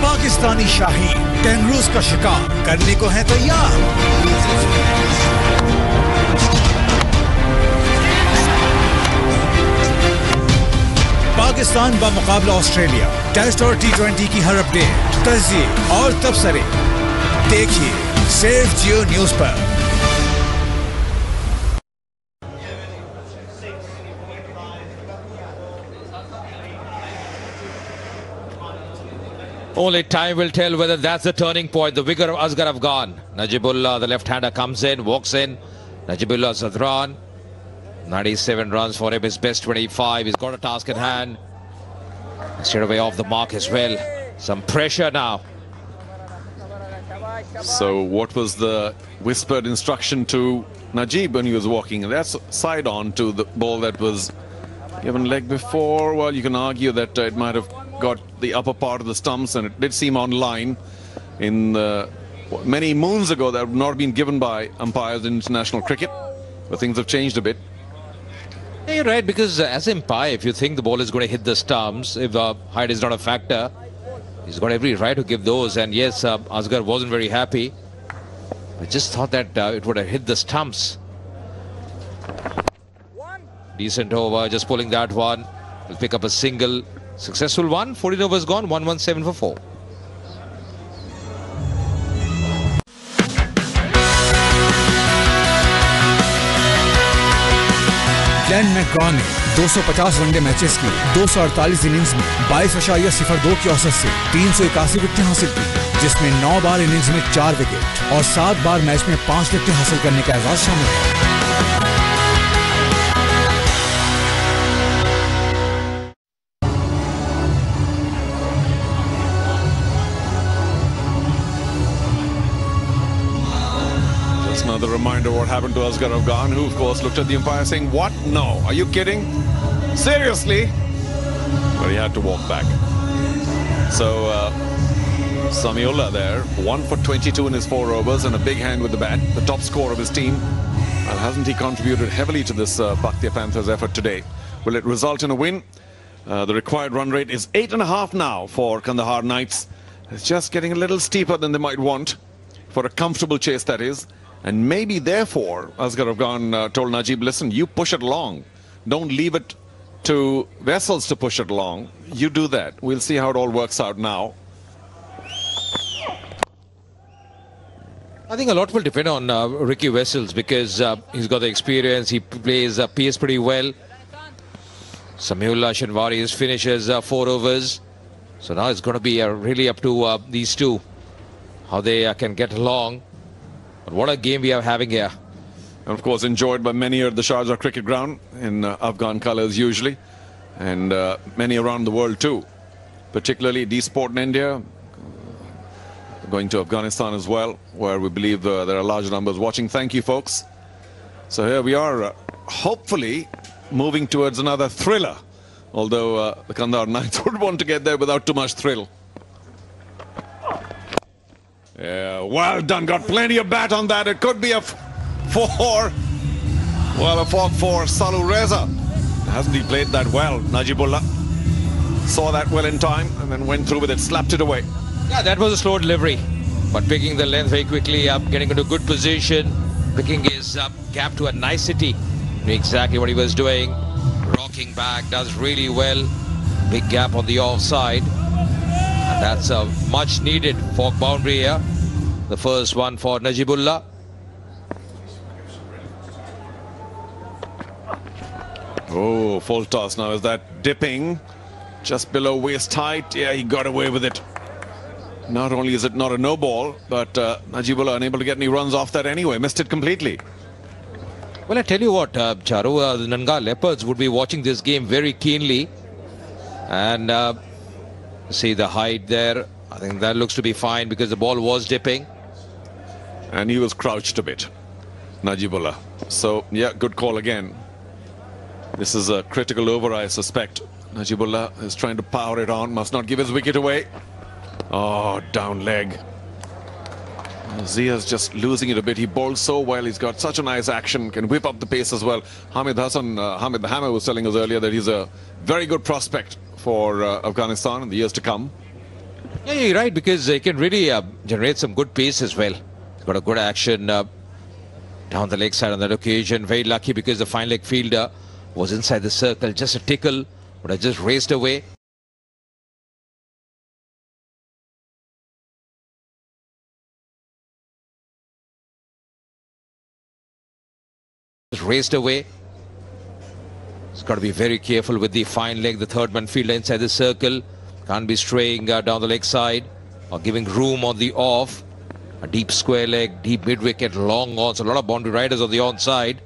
Pakistani shahi kangaroos का शिकार करने को है तैयार। Pakistan बमुकाबला Australia test और T20 की हर update, तज्जिए और तबसरे देखिए सिर्फ जियो न्यूज पर। Only time will tell whether that's the turning point. The vigor of Asghar Afghan. Najibullah, the left-hander, comes in, walks in. Najibullah Zadran. 97 runs for him, his best 25. He's got a task in hand. Straight away off the mark as well. Some pressure now. So what was the whispered instruction to Najib when he was walking? That's side on to the ball that was given leg before. Well, you can argue that it might have got the upper part of the stumps, and it did seem on line in many moons ago. That would not have been given by umpires in international cricket, but things have changed a bit. Yeah, you're right, because as an umpire, if you think the ball is going to hit the stumps, if height is not a factor, he's got every right to give those. And yes, Asghar wasn't very happy. I just thought that it would have hit the stumps. Decent over, just pulling that one. Will pick up a single. Successful one. 14 overs gone. 117 for 4. Glenn McGraw ने 250 one day matches की 248 innings में 22.02 की औसत से 381 विकेटें हासिल की, जिसमें 9 बार innings में 4 विकेट और 7 बार मैच में 5 विकेटें हासिल करने का एजाज शामिल है। Another reminder what happened to Asghar Afghan, who of course looked at the umpire saying, "What? No, are you kidding? Seriously?" But he had to walk back. So Samiullah there, 1 for 22 in his 4 overs and a big hand with the bat, the top scorer of his team. And hasn't he contributed heavily to this Bhatia Panthers effort today? Will it result in a win? The required run rate is 8.5 now for Kandahar Knights. It's just getting a little steeper than they might want for a comfortable chase, that is. And maybe therefore Asghar Afghan told Najib, listen, you push it along. Don't leave it to Vessels to push it along. You do that. We'll see how it all works out now. I think a lot will depend on Ricky Vessels, because he's got the experience. He plays PS pretty well. Samiullah Shinwari's finishes 4 overs. So now it's going to be really up to these two, how they can get along. But what a game we are having here. And of course enjoyed by many at the Sharjah cricket ground in Afghan colours usually, and many around the world too, particularly D-Sport in India, going to Afghanistan as well, where we believe there are large numbers watching. Thank you, folks. So here we are, hopefully moving towards another thriller, although the Kandahar Knights would want to get there without too much thrill. Yeah, well done. Got plenty of bat on that. It could be a 4. Well, a 4 for Salu Reza. Hasn't he played that well? Najibullah saw that well in time and then went through with it, slapped it away. Yeah, that was a slow delivery, but picking the length very quickly up, getting into good position, picking his gap to a nicety. Knew exactly what he was doing. Rocking back, does really well. Big gap on the offside. And that's a much needed fork boundary here. The first one for Najibullah. Oh, full toss now. Is that dipping just below waist height? Yeah, he got away with it. Not only is it not a no ball, but Najibullah unable to get any runs off that anyway. Missed it completely. Well, I tell you what, Charu, the Nangarhar Leopards would be watching this game very keenly. And see the height there I think that looks to be fine because the ball was dipping. And he was crouched a bit, Najibullah. So, yeah, good call again. This is a critical over, I suspect. Najibullah is trying to power it on, must not give his wicket away. Oh, down leg. Zia's just losing it a bit. He bowled so well. He's got such a nice action, can whip up the pace as well. Hamid the Hammer was telling us earlier that he's a very good prospect for Afghanistan in the years to come. Yeah, you're right, because he can really generate some good pace as well. He's got a good action down the leg side on that occasion. Very lucky because the fine leg fielder was inside the circle. Just a tickle, but I just raced away. Raced away. He's got to be very careful with the fine leg. The third man fielder inside the circle. Can't be straying down the leg side or giving room on the off. A deep square leg, deep mid wicket, long ons. A lot of boundary riders on the onside.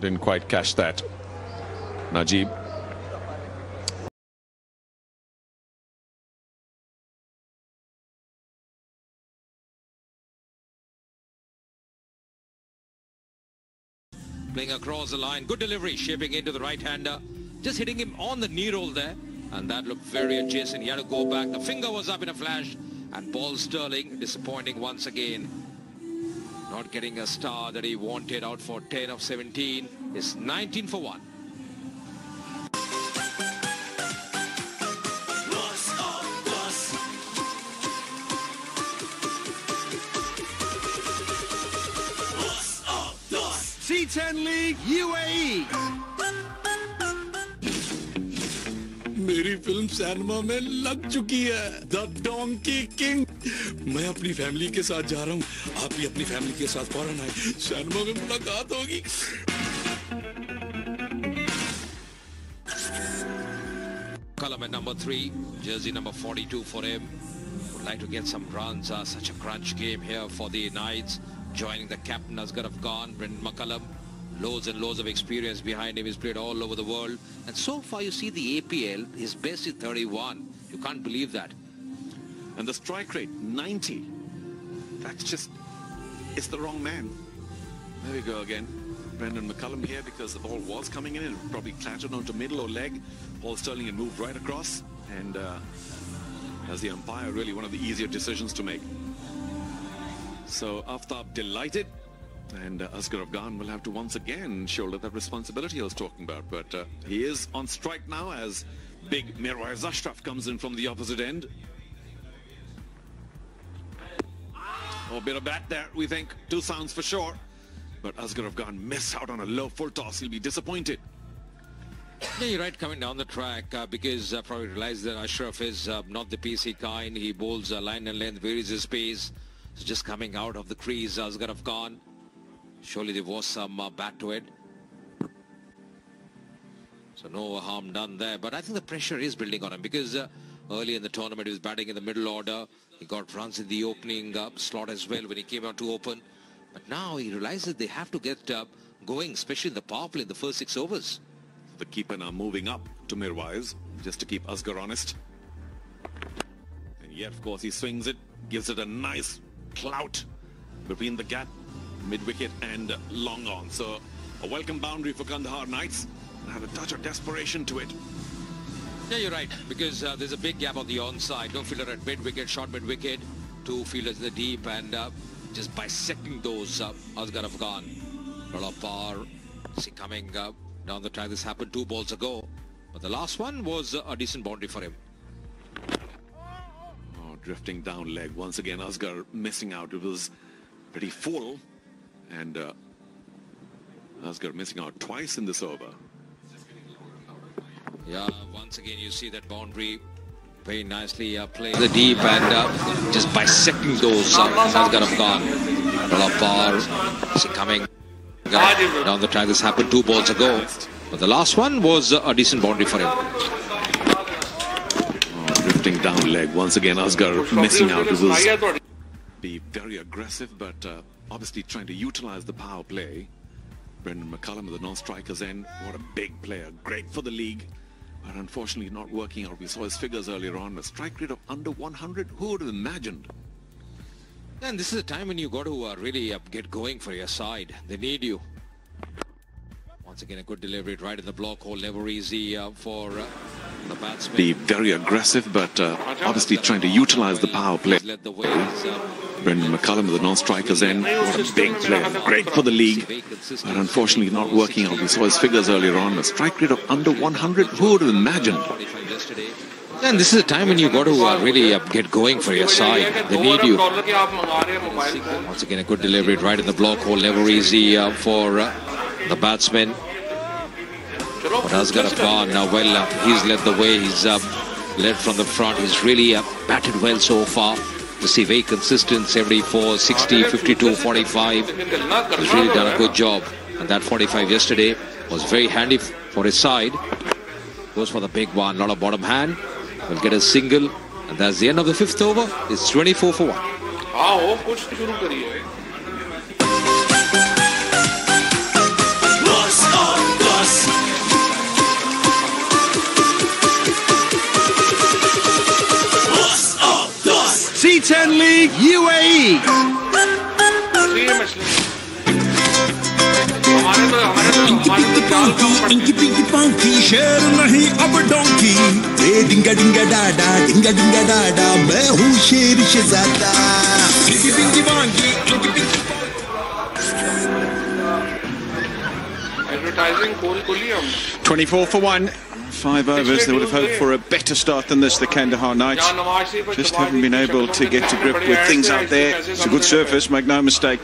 Didn't quite catch that, Najib. Playing across the line, good delivery, shaping into the right-hander, just hitting him on the knee roll there, and that looked very adjacent. He had to go back. The finger was up in a flash, and Paul Sterling disappointing once again. Not getting a star that he wanted. Out for 10 of 17. It's 19 for 1. C10 League UAE. मेरी film cinema में लग चुकी है, the donkey king. मैं अपनी family के साथ जा रहा हूँ, आप भी अपनी फैमिली के साथ फौरन आए, सिनेमा में मुलाकात होगी। Column at number 3, jersey number 42 for him. Would like to get some runs. Such a crunch game here for the Knights. Joining the captain Asghar Afghan, Brendan McCullum. Loads and loads of experience behind him. He's played all over the world. And so far you see the APL, his best is 31. You can't believe that. And the strike rate, 90. That's just, it's the wrong man. There we go again. Brendan McCullum here because the ball was coming in. It probably clattered onto middle or leg. Paul Sterling had moved right across. And as the umpire, really one of the easier decisions to make. So Aftab delighted. And Asghar Afghan will have to once again shoulder that responsibility I was talking about. But he is on strike now as big Mirwaiz Ashraf comes in from the opposite end. Oh, a bit of bat there, we think. 2 sounds for sure. But Asghar Afghan missed out on a low full toss. He'll be disappointed. Yeah, you're right, coming down the track because probably realized that Ashraf is not the PC kind. He bowls line and length, varies his pace. So just coming out of the crease, Asghar Afghan. Surely there was some bat to it. So no harm done there. But I think the pressure is building on him because early in the tournament he was batting in the middle order. He got runs in the opening slot as well when he came out to open. But now he realizes they have to get going, especially in the power play in the first 6 overs. The keeper now moving up to Mirwaiz just to keep Asghar honest. And yet, of course, he swings it, gives it a nice clout between the gap, mid-wicket and long on. So a welcome boundary for Kandahar Knights. Had a touch of desperation to it. Yeah, you're right, because there's a big gap on the onside. No fielder at mid-wicket, short mid-wicket. 2 fielders in the deep and just bisecting those Asghar Afghan. A lot of power. See coming down the track. This happened 2 balls ago. But the last one was a decent boundary for him. Oh, drifting down leg. Once again, Asghar missing out. It was pretty full. And Asghar missing out twice in this over. Yeah, once again you see that boundary very nicely played the deep and just bisecting those Asghar Afghan. A lot of power. See coming down the track. This happened 2 balls ago. But the last one was a decent boundary for him. Oh, drifting down leg. Once again, Asghar missing out. It was be very aggressive, but obviously trying to utilize the power play. Brendan McCullum at the non-strikers end. What a big player. Great for the league. But unfortunately not working out. We saw his figures earlier on. A strike rate of under 100. Who would have imagined? And this is a time when you got to really get going for your side. They need you. Once again, a good delivery right in the block hole. Never easy for the batsman. Be very aggressive, but obviously trying to utilize the power play. Led the way. Brendan McCullum with the non-strikers in. What a big player. Great for the league. But unfortunately not working out. We saw his figures earlier on. A strike rate of under 100. Who would have imagined? And this is a time when you got to really get going for your side. They need you. Once again, a good delivery right in the block hole. Never easy for the batsman. But Asghar Afghan, well, he's led the way. He's led from the front. He's really batted well so far. You see, very consistent, 74, 60, 52, 45. He's really done a good job. And that 45 yesterday was very handy for his side. Goes for the big one, not a bottom hand. Will get a single. And that's the end of the 5th over. It's 24 for 1. C10 League UAE. Inky pinky ponky शेर नहीं अब donkey डिंगा डिंगा डाडा डिंगा डिंगा डाडा मैं हूँ शेर शहजादा inky pinky ponky inky pinky Advertising 24 for 1. 5 overs. They would have hoped for a better start than this, the Kandahar Knights. Just haven't been able to get to grip with things out there. It's a good surface, make no mistake.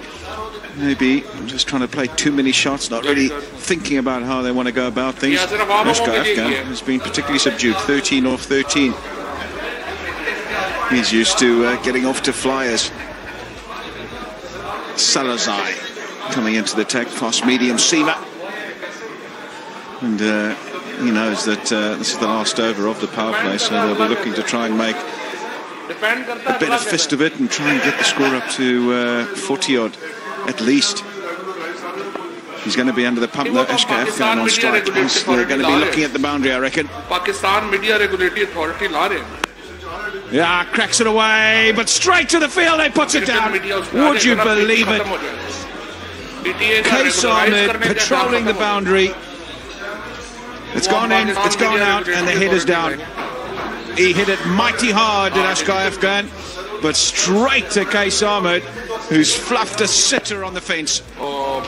Maybe just trying to play too many shots, not really thinking about how they want to go about things. Ashgar Afghan has been particularly subdued, 13 off 13. He's used to getting off to flyers. Salazai coming into the attack, fast medium seamer. And he knows that this is the last over of the power play, so they'll be looking to try and make a better fist of it and try and get the score up to 40 odd at least. He's going to be under the pump though. Ashgar Afghan on strike. He's going to be looking at the boundary, I reckon. Pakistan Media Regulatory Authority la rahe. Yeah, cracks it away, but straight to the field, he puts it down. Would you believe it? Qais Ahmed patrolling the boundary. It's gone in, it's gone out, and the head is down. He hit it mighty hard at Ashgar Afghan, but straight to Qais Ahmed, who's fluffed a sitter on the fence. Oh,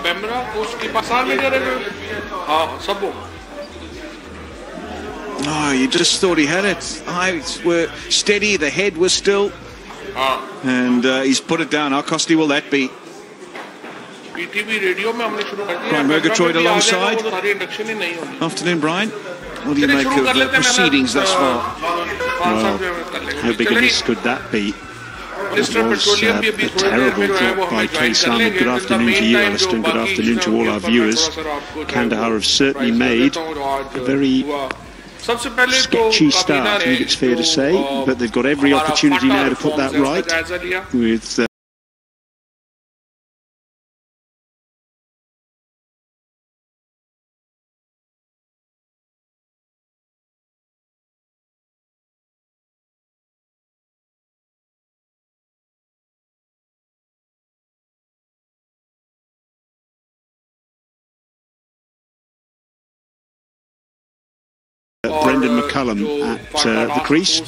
you just thought he had it. Eyes were steady, the head was still, and he's put it down. How costly will that be? Brian Murgatroyd alongside. Afternoon, Brian. What do you make of the proceedings thus far? Well, how big a miss could that be? It was a terrible drop by Qais Ahmed. Good afternoon to you, Alistair, and good afternoon to all our viewers. Kandahar have certainly made a very sketchy start, I think it's fair to say, but they've got every opportunity now to put that right with Brendan McCullum at the crease.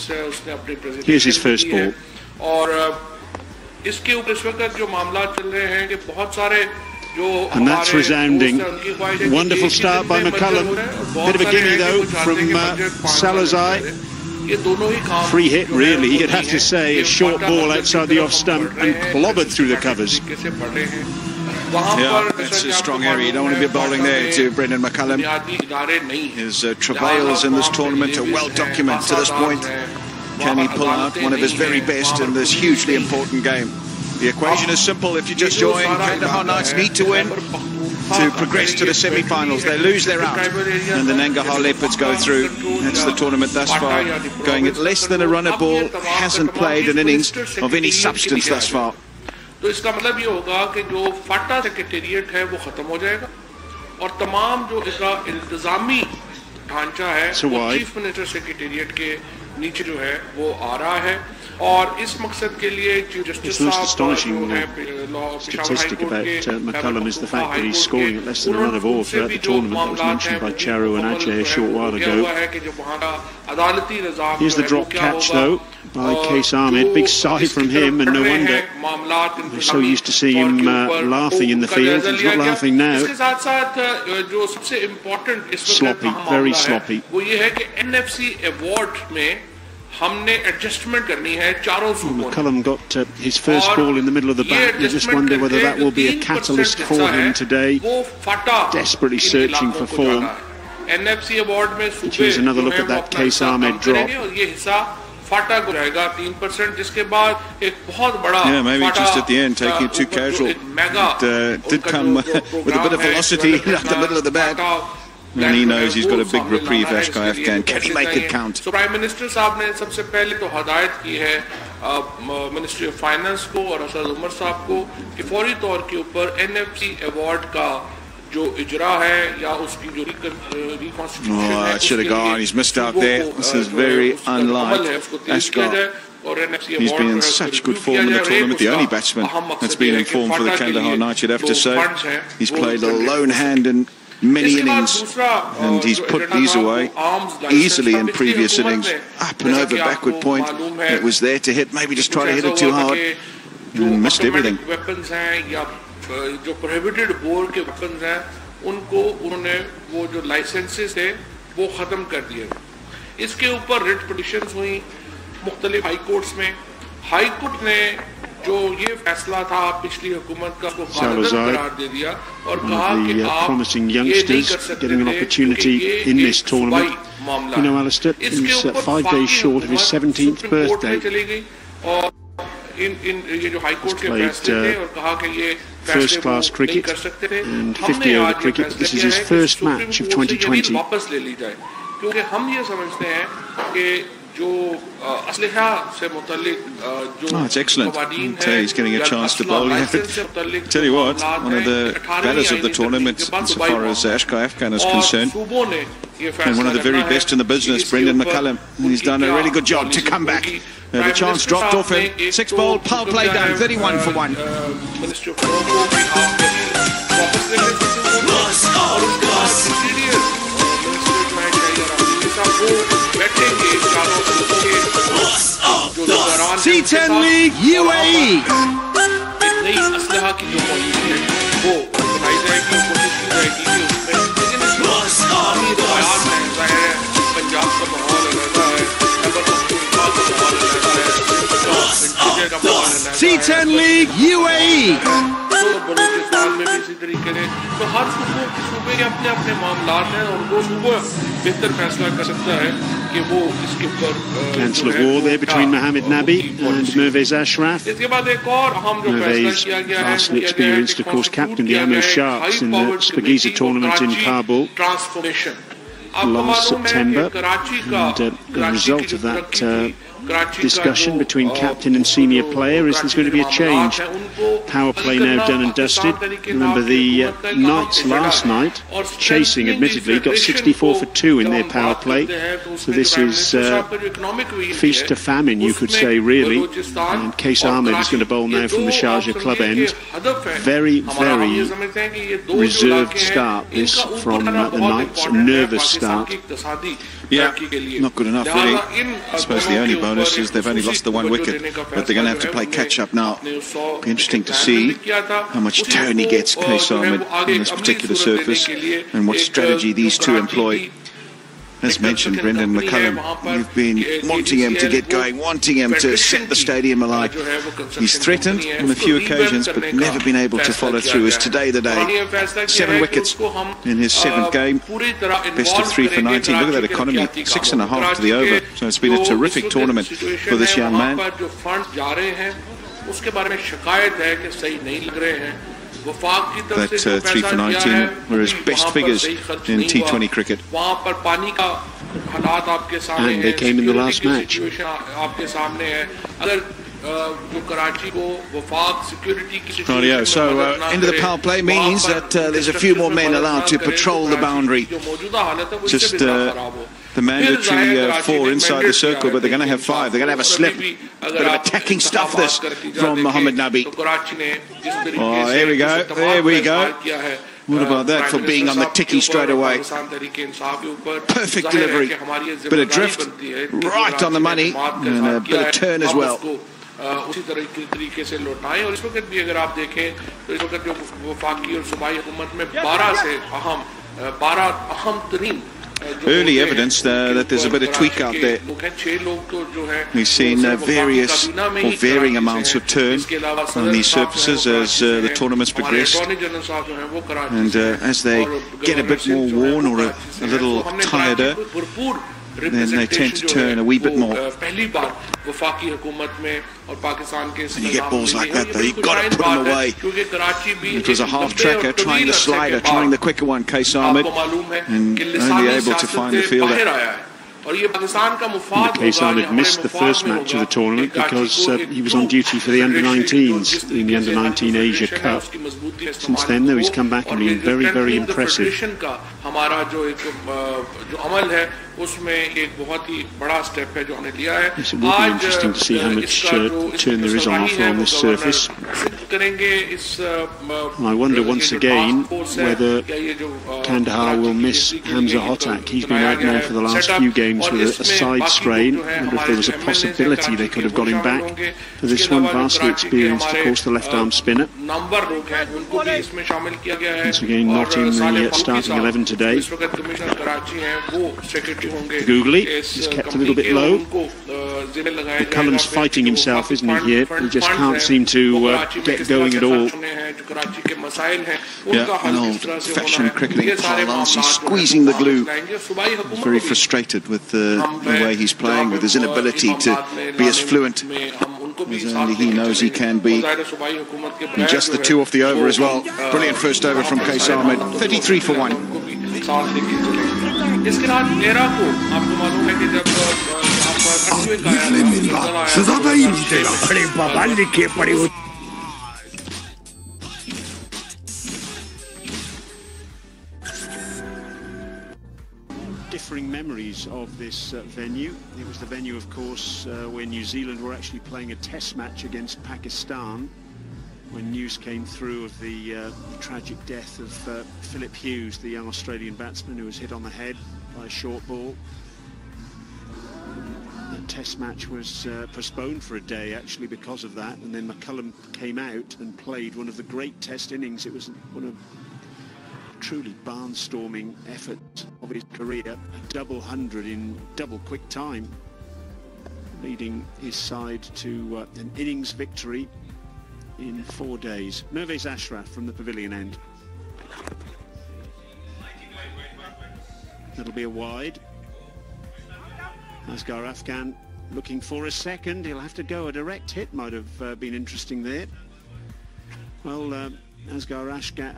Here's his first ball. And that's resounding. Wonderful start by McCullum. Bit of a gimme though from Salazai. Free hit really, you'd have to say. A short ball outside the off stump and clobbered through the covers. Yeah, it's a strong area. You don't want to be bowling there to Brendan McCullum. His travails in this tournament are well documented to this point. Can he pull out one of his very best in this hugely important game? The equation is simple. If you just join, Kandahar Knights need to win to progress to the semi-finals. They lose, they're out, and the Nangarhar Leopards go through. That's the tournament thus far. Going at less than a run a ball, hasn't played an innings of any substance thus far. तो इसका मतलब ये होगा कि जो फाटा secretariat है वो खत्म हो जाएगा और तमाम जो इसका इंतजामी ढांचा है So वो wide. चीफ मिनिस्टर सेक्रेटेरिएट के नीचे जो है वो आ रहा है और इस मकसद के लिए चीफ जस्टिस The most साहब astonishing जो है Peshawar statistic high court about के McCullum is the fact that he's high scoring court at less than a run of all throughout the tournament. That was mentioned by Charu and Ajay a short while ago. Here's the drop catch though by Case Ahmed. Big sigh from him, and no wonder. We're so used to seeing him laughing in the field. He's not laughing now. Sloppy, very sloppy. वो ये है कि NFC award में हमने adjustment करनी है चारों सूबों में। McCullum got his first ball in the middle of the bat. You just wonder whether that will be a catalyst for him today. Desperately searching for form. NFC award में Here's another look at that Case Ahmed drop. ये हिस्सा फाटा को रहेगा 3%, जिसके बाद एक बहुत बड़ा maybe just at the end taking it too casual. It did come with a bit of velocity at the middle of the bat. And he knows he's got a big reprieve, Ashkai Afghan. Can he make it count? So prime minister साहब ने सबसे पहले तो हदायत की है ministry of finance को और असद उमर साहब को कि फौरी तौर के ऊपर NFC अवार्ड का जो इजरा है या उसकी जो रिकॉन्स्टिट्यूशन है, it should have gone. He's missed out there. This is very unlike Ashkai. He's been in such good form in the tournament. The only batsman that's been in form for the Kandahar Knights, you'd have to say. He's played a lone hand in many innings, and he's put these away easily in previous innings. Up and over backward point. It was there to hit. Maybe just try to hit it too hard and missed everything. Weapons हैं या जो prohibited bore के weapons हैं उनको उन्होंने वो जो licences थे वो खत्म कर दिए। इसके ऊपर रिट पिटिशंस हुई मुख्तलिफ हाई कोर्ट्स में। हाई कोर्ट ने जो ये फैसला था पिछली हुकूमत का उसको गालिब करार दे दिया और कहा कि आप promising youngsters getting an opportunity in this tournament. You know, Alistair, he's 5 days short of his 17th birthday. और इन ये जो हाई कोर्ट के फैसले थे और कहा कि ये first class cricket and 50 over cricket, but this is his first match of 2020. वापस ले ली जाए क्योंकि हम ये समझते हैं कि जो असलहा से मुताल्लिक जो it's excellent. He's getting a chance to bowl. Tell you what, one of the batters of the tournament insofar as Ashkai Afghan is concerned, and one of the very best in the business, Brendan McCullum. He's done a really good job to come back. The chance dropped off him. 6 ball, power play done, 31 for 1. C10 League UAE. नई असलहा की जो policy है वो बनाई जाएगी, कोशिश की जाएगी कि उसमें लेकिन पंजाब का माहौल अलग है, का माहौल अलग है, C10 League UAE. बलूचिस्तान में भी इसी तरीके से तो हर सूबे के अपने अपने मामलात हैं और वो सूबा बेहतर फैसला कर सकता है कि वो इसके ऊपर Cancel of war there between Mohammed Nabi and Mervez Ashraf. इसके बाद एक और अहम जो फैसला किया गया है vastly experienced, of course, captained the Ammo Sharks in the Spaghetti tournament in Kabul last September, and the result of that discussion between captain and senior player is there's going to be a change. Power play now done and dusted. Remember the Knights last night, chasing admittedly, got 64 for 2 in their power play. So this is feast to famine, you could say, really. And Case Ahmed is going to bowl now from the Sharjah club end. Very, very reserved start this from the Knights, a nervous start. Yeah, not good enough really. I suppose the only bonus is they've only lost the 1 wicket, but they're going to have to play catch up now. Be interesting to see how much turn he gets, Case Ahmed, on this particular surface, and what strategy these two employ. As mentioned, Brendan McCullum, you've been wanting him to get going, wanting him to set the stadium alight. He's threatened on a few occasions, but never been able to follow through. Is today the day? 7 wickets in his 7th game. Best of 3 for 19. Look at that economy, 6.5 to the over. So it's been a terrific tournament for this young man. That 3 for 19 were his best figures in T20 cricket. And they came in the last match. जो कराची को वफाक security की Rightio, so into the power play means that there's a few more men allowed to patrol the boundary. Just the mandatory 4 inside the circle, but they're going to have 5. They're going to have a slip. Bit of attacking stuff this from Mohammed Nabi. Oh, here we go. There we go. What about that for being on the ticky straight away? Perfect delivery. Bit of drift, right on the money, and a bit of turn as well. उसी तरीके से लौटाएं और इस वक्त भी अगर आप देखें तो इस वक्त जो वफाकी और सूबाई हुकूमत में 12 अहम तरीन early evidence that there's a bit of tweak out there. We've seen various or varying amounts of turn on these surfaces as the tournament's progressed, and as they get a bit more worn or a little tireder, then they tend to turn a wee bit more. And you get balls like that though, you've got to put them away. It was a half tracker trying the slider, trying the quicker one, Qais Ahmed, and only able to find the fielder. Qais Ahmed missed the first match of the tournament because he was on duty for the under-19s in the under-19 Asia Cup. Since then, though, he's come back and been very, very impressive. Yes, it will be interesting to see how much turn there is on offer on this surface. I wonder once again whether Kandahar will miss Hamza Hotak. He's been out now for the last few games with a side strain. I wonder if there was a possibility they could have got him back for this one. Vastly experienced, of course, the left-arm spinner. Once again, not in the starting 11 today. Googly is kept a little bit low. McCullum's fighting himself, isn't he, here? He just can't seem to get going at all. Yeah, an old-fashioned cricketing parlance. He's squeezing the glue. He's very frustrated with the way he's playing, with his inability to be as fluent as only he knows he can be. And just the 2 off the over as well. Brilliant first over from Qais Ahmed. 33 for 1. इसके बाद era को आपको मालूम है कि जब ज़्यादा ही मिलेगा बड़े बाबा लिखे पड़े हो. Differing memories of this venue. It was the venue, of course, where New Zealand were actually playing a test match against Pakistan, when news came through of the tragic death of Philip Hughes, the young Australian batsman who was hit on the head by a short ball. The test match was postponed for a day actually because of that, and then McCullum came out and played one of the great test innings. It was one of truly barnstorming efforts of his career, a double 100 in double quick time, leading his side to an innings victory in 4 days. Mervez Ashraf from the pavilion end. That'll be a wide. Asghar Afghan looking for a second. He'll have to go. A direct hit might have been interesting there. Well, Asghar Afghan